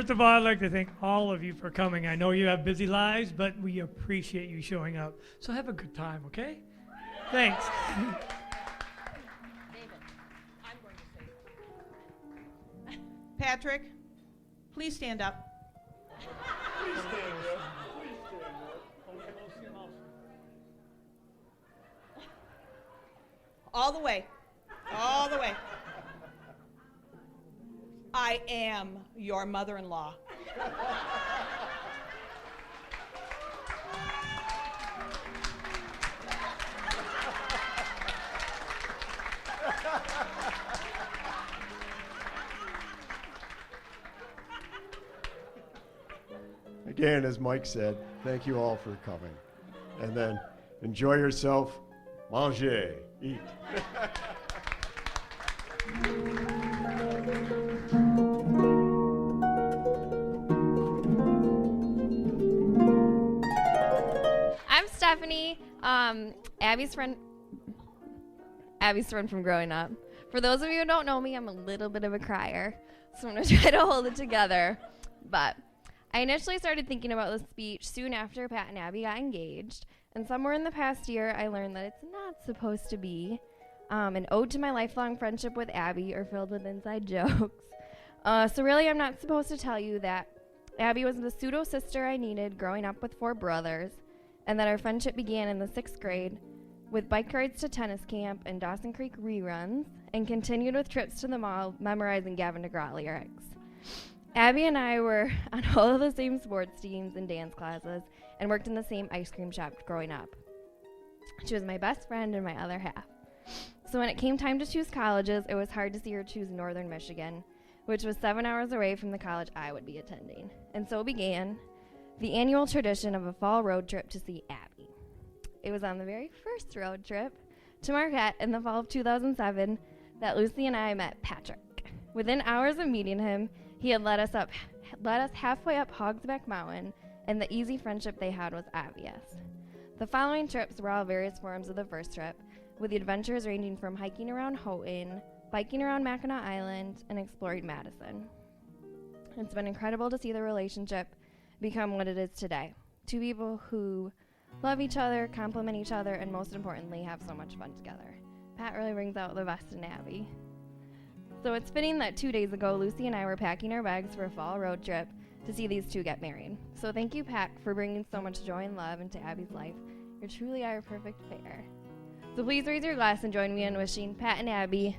First of all, I'd like to thank all of you for coming. I know you have busy lives, but we appreciate you showing up. So have a good time, okay? Thanks. David, I'm going to say something. Patrick, please stand up. Please stand up. All the way. All the way. I am your mother-in-law. Again, as Mike said, thank you all for coming. And then enjoy yourself. Manger. Eat. I'm Stephanie, Abby's friend from growing up. For those of you who don't know me, I'm a little bit of a crier, so I'm going to try to hold it together. But I initially started thinking about this speech soon after Pat and Abby got engaged, and somewhere in the past year, I learned that it's not supposed to be an ode to my lifelong friendship with Abby or filled with inside jokes. So really, I'm not supposed to tell you that Abby was the pseudo-sister I needed growing up with 4 brothers, and that our friendship began in the 6th grade with bike rides to tennis camp and Dawson Creek reruns, and continued with trips to the mall memorizing Gavin DeGraw lyrics. Abby and I were on all of the same sports teams and dance classes and worked in the same ice cream shop growing up. She was my best friend and my other half. So when it came time to choose colleges, it was hard to see her choose Northern Michigan, which was 7 hours away from the college I would be attending. And so began the annual tradition of a fall road trip to see Abby. It was on the very first road trip to Marquette in the fall of 2007 that Lucy and I met Patrick. Within hours of meeting him, he had led us halfway up Hogsback Mountain, and the easy friendship they had was obvious. The following trips were all various forms of the first trip, with the adventures ranging from hiking around Houghton, biking around Mackinac Island, and exploring Madison. It's been incredible to see the relationship become what it is today. 2 people who love each other, compliment each other, and most importantly, have so much fun together. Pat really brings out the best in Abby. So it's fitting that 2 days ago, Lucy and I were packing our bags for a fall road trip to see these 2 get married. So thank you, Pat, for bringing so much joy and love into Abby's life. You truly are a perfect pair. So please raise your glass and join me in wishing Pat and Abby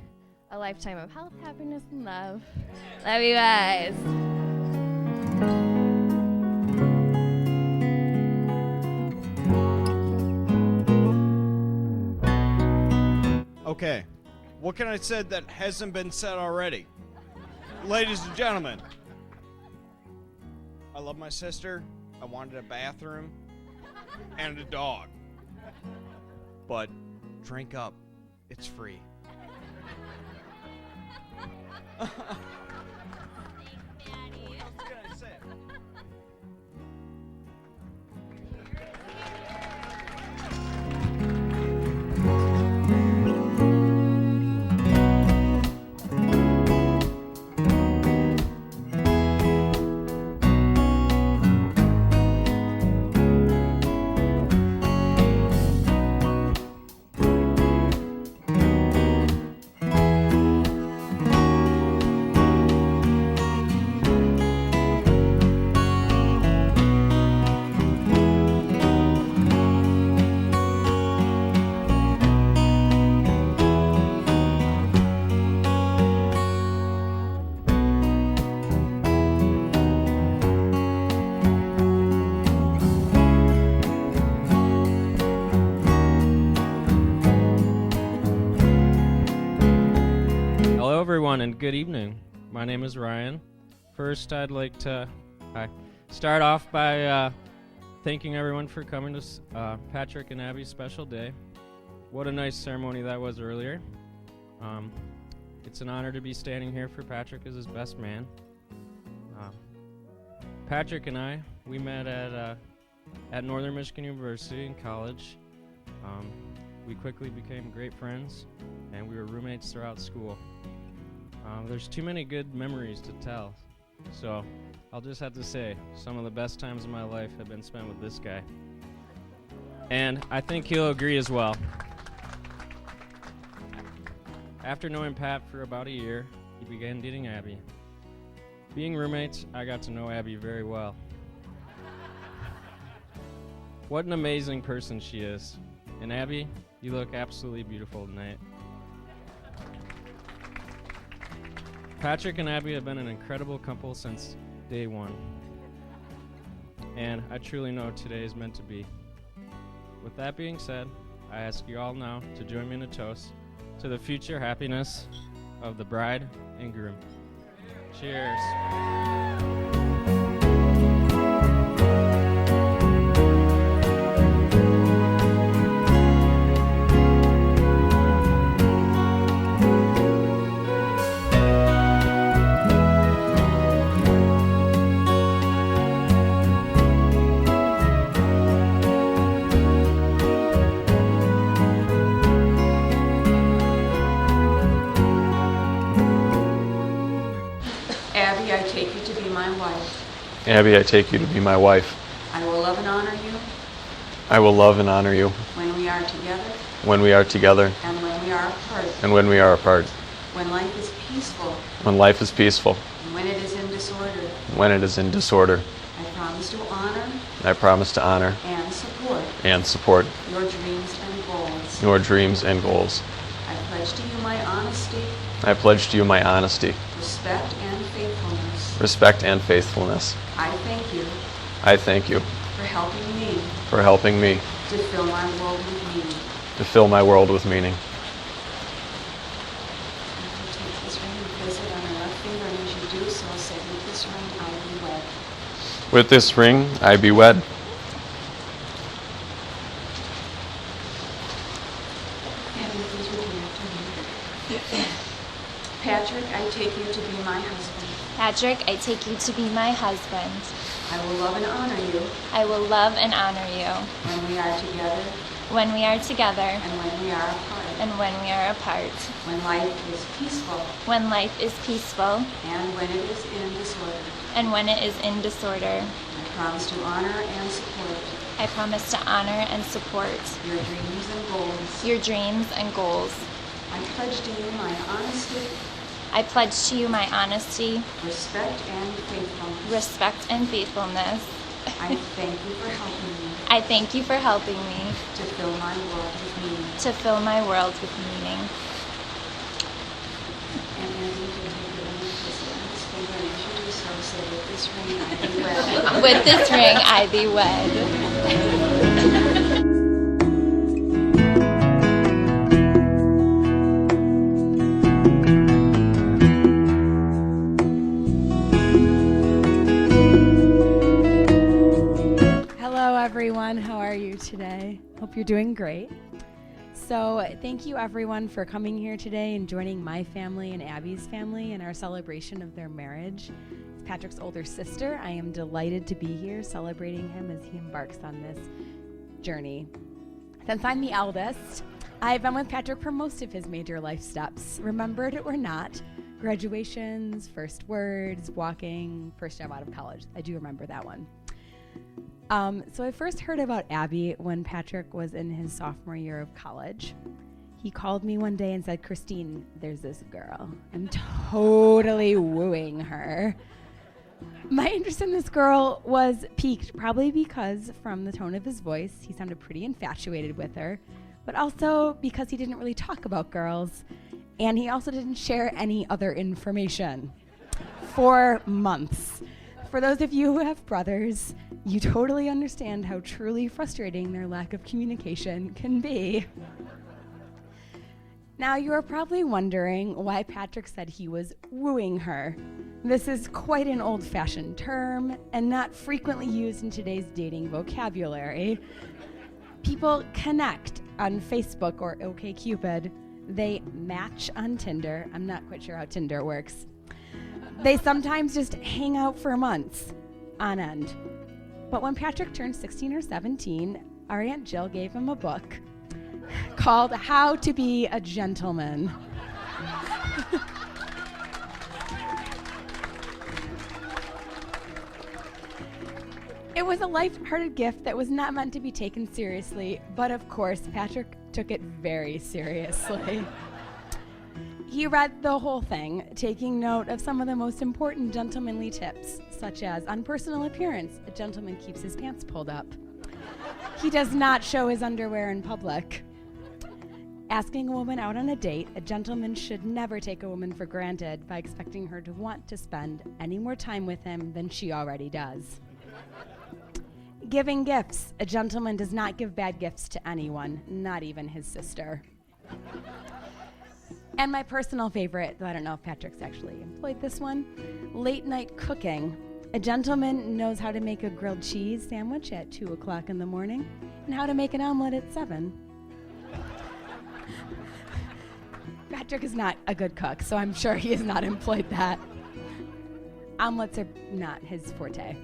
a lifetime of health, happiness, and love. Love you guys. Okay, what can I say that hasn't been said already? Ladies and gentlemen, I love my sister. I wanted a bathroom and a dog. But drink up, it's free. What else can I say? everyone, and good evening. My name is Ryan. First, I'd like to start off by thanking everyone for coming to Patrick and Abby's special day. What a nice ceremony that was earlier. It's an honor to be standing here for Patrick as his best man. Patrick and I, we met at Northern Michigan University in college. We quickly became great friends, and we were roommates throughout school. There's too many good memories to tell, so I'll just have to say, some of the best times of my life have been spent with this guy. And I think he'll agree as well. After knowing Pat for about a year, he began dating Abby. Being roommates, I got to know Abby very well. What an amazing person she is. And Abby, you look absolutely beautiful tonight. Patrick and Abby have been an incredible couple since day one. And I truly know today is meant to be. With that being said, I ask you all now to join me in a toast to the future happiness of the bride and groom. Cheers. Abby, I take you to be my wife. Abby, I take you to be my wife. I will love and honor you I will love and honor you when we are together when we are together and when we are apart. and when we are apart. When life is peaceful When life is peaceful, and when it is in disorder. when it is in disorder, I promise to honor I promise to honor and support and support your dreams and goals. your dreams and goals. I pledge to you my honesty, I pledge to you my honesty, respect, and faithfulness. respect, and faithfulness. I thank you I thank you for helping me for helping me to fill my world with meaning. to fill my world with meaning. You take this ring and place it on your left finger, and as you do so, say, with this ring I be wed. With this ring, I be wed. Abby, please repeat after me. Patrick, I take you to be my husband. Patrick, I take you to be my husband. I will love and honor you I will love and honor you when we are together when we are together and when we are apart. and when we are apart. When life is peaceful When life is peaceful and when it is in disorder. and when it is in disorder. I promise to honor and support I promise to honor and support your dreams and goals. your dreams and goals. I pledge to you my honesty, I pledge to you my honesty, respect, and faithfulness. respect, and faithfulness. I thank you for helping me I thank you for helping me to fill my world with meaning. to fill my world with meaning. And as you take your ring and place it on this finger, and as you do so, say, with this ring I be wed. With this ring I be wed. Hello, everyone. How are you today? Hope you're doing great. So, thank you, everyone, for coming here today and joining my family and Abby's family in our celebration of their marriage. As Patrick's older sister, I am delighted to be here celebrating him as he embarks on this journey. Since I'm the eldest, I've been with Patrick for most of his major life steps, remembered or not. Graduations, first words, walking, first job out of college. I do remember that one. So I first heard about Abby when Patrick was in his sophomore year of college. He called me one day and said, "Christine, there's this girl. I'm totally wooing her." My interest in this girl was piqued, probably because from the tone of his voice, he sounded pretty infatuated with her, but also because he didn't really talk about girls, and he also didn't share any other information for months. For those of you who have brothers, you totally understand how truly frustrating their lack of communication can be. Now, you are probably wondering why Patrick said he was wooing her. This is quite an old-fashioned term and not frequently used in today's dating vocabulary. People connect on Facebook or OkCupid. They match on Tinder. I'm not quite sure how Tinder works. They sometimes just hang out for months on end. But when Patrick turned 16 or 17, our Aunt Jill gave him a book called How to Be a Gentleman. It was a light-hearted gift that was not meant to be taken seriously, but of course, Patrick took it very seriously. He read the whole thing, taking note of some of the most important gentlemanly tips, such as on personal appearance, a gentleman keeps his pants pulled up. He does not show his underwear in public. Asking a woman out on a date, a gentleman should never take a woman for granted by expecting her to want to spend any more time with him than she already does. Giving gifts, a gentleman does not give bad gifts to anyone, not even his sister. And my personal favorite, though I don't know if Patrick's actually employed this one, late night cooking. A gentleman knows how to make a grilled cheese sandwich at 2 o'clock in the morning and how to make an omelet at 7. Patrick is not a good cook, so I'm sure he has not employed that. Omelets are not his forte.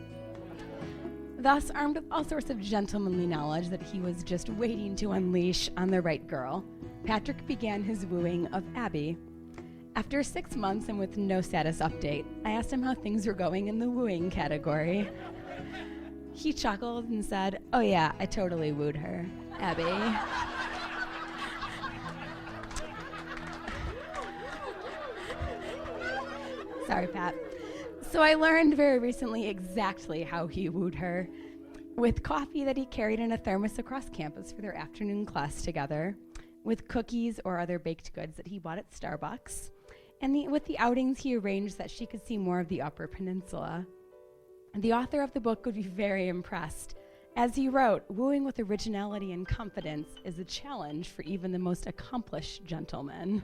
Thus, armed with all sorts of gentlemanly knowledge that he was just waiting to unleash on the right girl, Patrick began his wooing of Abby. After 6 months and with no status update, I asked him how things were going in the wooing category. He chuckled and said, "Oh yeah, I totally wooed her, Abby." Sorry, Pat. So I learned very recently exactly how he wooed her. With coffee that he carried in a thermos across campus for their afternoon class together, with cookies or other baked goods that he bought at Starbucks, and with the outings he arranged that she could see more of the Upper Peninsula. The author of the book would be very impressed. As he wrote, wooing with originality and confidence is a challenge for even the most accomplished gentlemen.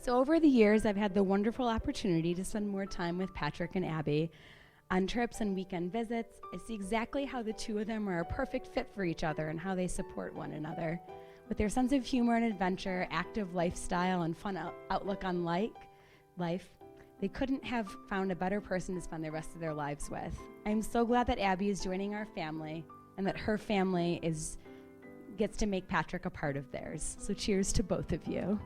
So over the years, I've had the wonderful opportunity to spend more time with Patrick and Abby on trips and weekend visits. I see exactly how the two of them are a perfect fit for each other and how they support one another. With their sense of humor and adventure, active lifestyle, and fun outlook on life, they couldn't have found a better person to spend the rest of their lives with. I'm so glad that Abby is joining our family and that her family gets to make Patrick a part of theirs. So cheers to both of you.